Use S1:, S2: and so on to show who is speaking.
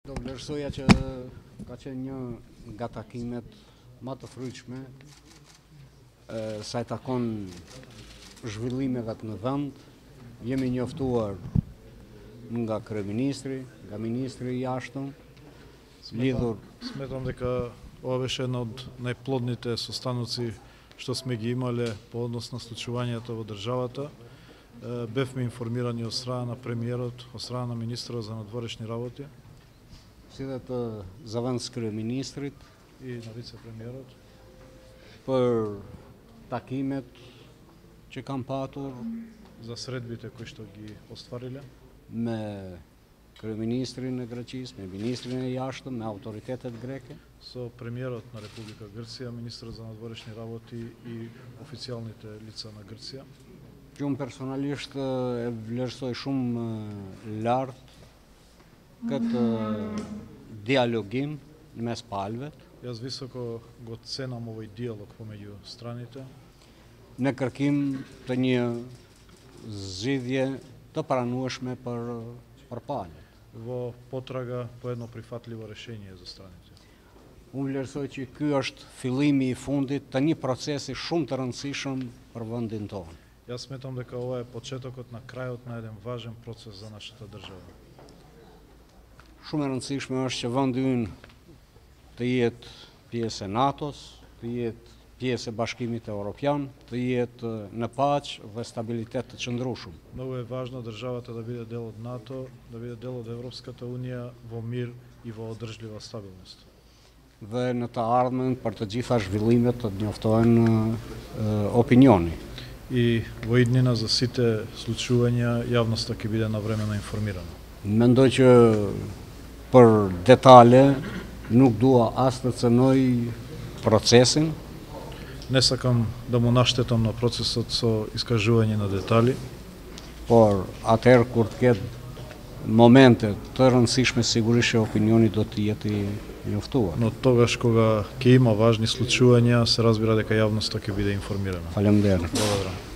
S1: Do vlerësoja që ka qenë një nga takimet më të fryqme sa i takon zhvillimeve në vend. Jemi njoftuar nga kryeministri, nga ministri i jashtëm, lidhur.
S2: Smetам дека ова беше една од најплодните состаноци што сме ги имале по однос на случувањата во државата. Бевме информирани од страна на премиерот, од страна на министрот за надворешни работи
S1: Si dhe të zëvendës kryeministrit
S2: и на вице-премиерот
S1: për takimet që kam patur
S2: за средбите кои што ги оствариле
S1: me kryeministrin e Greqisë, me ministrin e jashtëm, me autoritetet greke.
S2: со премиерот на Република Грција, министрот за надворешни работи и официјалните лица на Грција.
S1: Që unë personalisht e vlerësoj shumë lart këtë dialogim në mes palëve,
S2: Јас високо го ценам овој диалог помеѓу страните
S1: në kërkim të një zgjidhje të pranueshme për palët.
S2: во потрага по едно прифатливо решение за страните.
S1: Unë vlerësoj që ky është fillimi i fundit të një procesi shumë të rëndësishëm për vendin tonë.
S2: Јас сметам дека ова е почетокот на крајот на еден важен процес за нашата држава.
S1: Shumë e rëndësishme është që vendi ynë të jetë pjesë e NATO-s, të jetë pjesë e Bashkimit Evropian, të jetë në paqë dhe stabilitet të qëndrueshëm.
S2: Многу е важно државата да биде дел од НАТО, да биде дел од Европската унија во мир и во одржлива стабилност.
S1: Dhe në të ardhmen për të gjitha zhvillimet të njoftohen opinioni.
S2: И во иднина за сите случувања јавноста ќе биде навремено информирана.
S1: Mendoj që për detale nuk dua as të cënoj procesin,
S2: Не сакам да му наштетам на процесот со искажување на детали,
S1: por atëherë kur të ketë momente të rëndësishme sigurisht që opinioni do të jetë i njoftuar.
S2: но тогаш кога ќе има важни случувања, се разбира дека јавноста ќе биде информирана.
S1: Faleminderit.
S2: Благодарам.